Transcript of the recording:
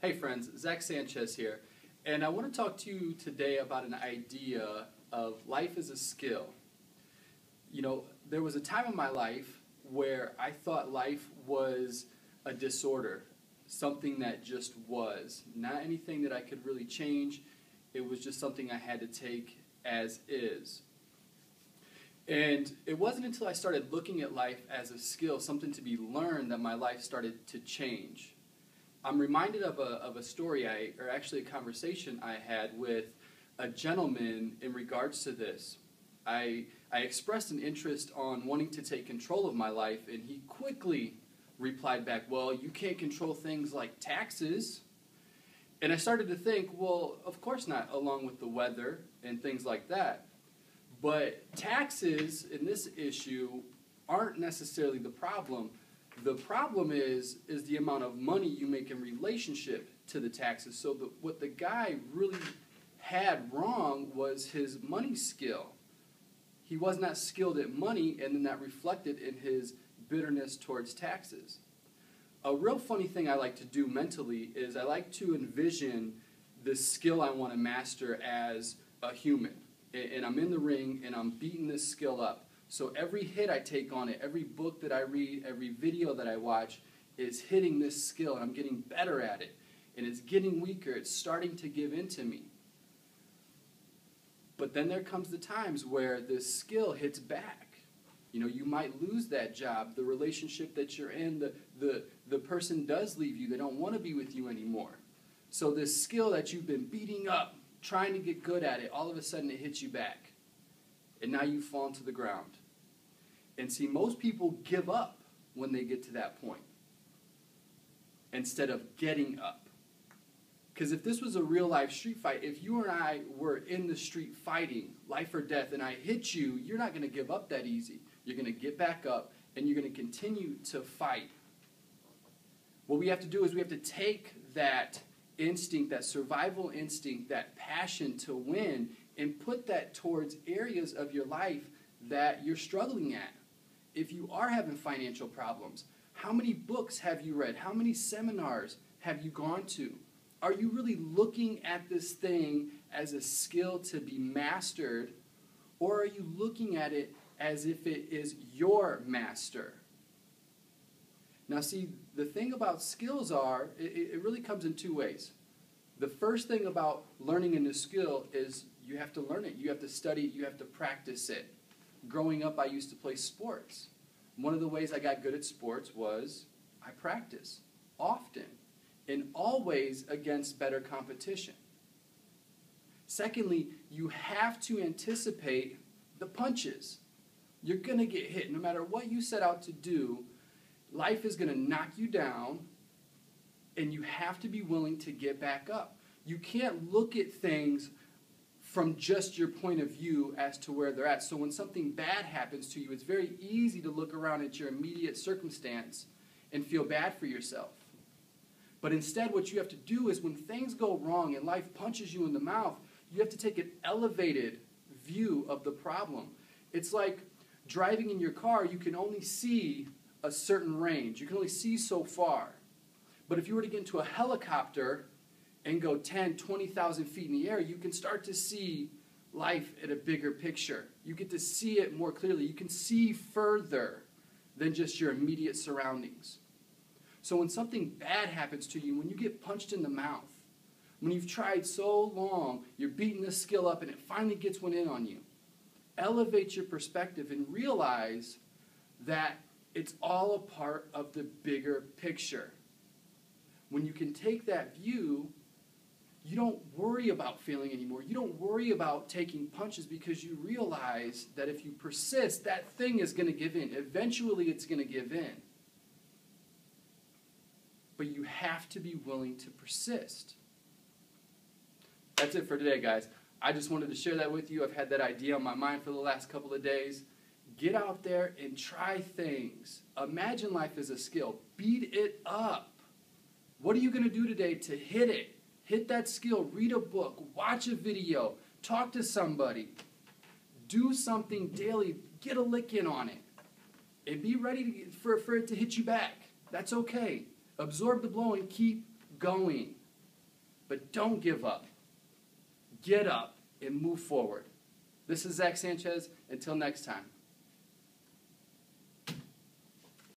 Hey friends, Zack Sanchez here, and I want to talk to you today about an idea of life as a skill. You know, there was a time in my life where I thought life was a disorder, something that just was, not anything that I could really change. It was just something I had to take as is. And it wasn't until I started looking at life as a skill, something to be learned, that my life started to change. I'm reminded of a story, or actually a conversation I had with a gentleman in regards to this. I expressed an interest on wanting to take control of my life, and he quickly replied back, well, you can't control things like taxes. And I started to think, well, of course not, along with the weather and things like that. But taxes in this issue aren't necessarily the problem. The problem is the amount of money you make in relationship to the taxes. So what the guy really had wrong was his money skill. He was not skilled at money, and then that reflected in his bitterness towards taxes. A real funny thing I like to do mentally is I like to envision the skill I want to master as a human. And I'm in the ring and I'm beating this skill up. So every hit I take on it, every book that I read, every video that I watch is hitting this skill, and I'm getting better at it. And it's getting weaker. It's starting to give in to me. But then there comes the times where this skill hits back. You know, you might lose that job, the relationship that you're in, the person does leave you. They don't want to be with you anymore. So this skill that you've been beating up, trying to get good at it, all of a sudden it hits you back. And now you've fallen to the ground. And see, most people give up when they get to that point instead of getting up. Because if this was a real life street fight, if you and I were in the street fighting, life or death, and I hit you, you're not going to give up that easy. You're going to get back up, and you're going to continue to fight. What we have to do is we have to take that instinct, that survival instinct, that passion to win, and put that towards areas of your life that you're struggling at. If you are having financial problems, how many books have you read? How many seminars have you gone to? Are you really looking at this thing as a skill to be mastered, or are you looking at it as if it is your master? Now see, the thing about skills are, it really comes in two ways. The first thing about learning a new skill is you have to learn it. You have to study it. You have to practice it. Growing up, I used to play sports. One of the ways I got good at sports was I practice often and always against better competition. Secondly, you have to anticipate the punches. You're going to get hit. No matter what you set out to do, life is going to knock you down, and you have to be willing to get back up. You can't look at things from just your point of view as to where they're at. So when something bad happens to you, it's very easy to look around at your immediate circumstance and feel bad for yourself. But instead, what you have to do is when things go wrong and life punches you in the mouth, you have to take an elevated view of the problem. It's like driving in your car, you can only see a certain range. You can only see so far. But if you were to get into a helicopter and go 10, 20,000 feet in the air, you can start to see life at a bigger picture. You get to see it more clearly. You can see further than just your immediate surroundings. So when something bad happens to you, when you get punched in the mouth, when you've tried so long, you're beating this skill up and it finally gets one in on you, elevate your perspective and realize that it's all a part of the bigger picture. When you can take that view, you don't worry about failing anymore. You don't worry about taking punches because you realize that if you persist, that thing is going to give in. Eventually, it's going to give in. But you have to be willing to persist. That's it for today, guys. I just wanted to share that with you. I've had that idea on my mind for the last couple of days. Get out there and try things. Imagine life as a skill. Beat it up. What are you going to do today to hit it? Hit that skill. Read a book. Watch a video. Talk to somebody. Do something daily. Get a lick in on it. And be ready for it to hit you back. That's okay. Absorb the blow and keep going. but don't give up. Get up and move forward. This is Zack Sanchez. Until next time.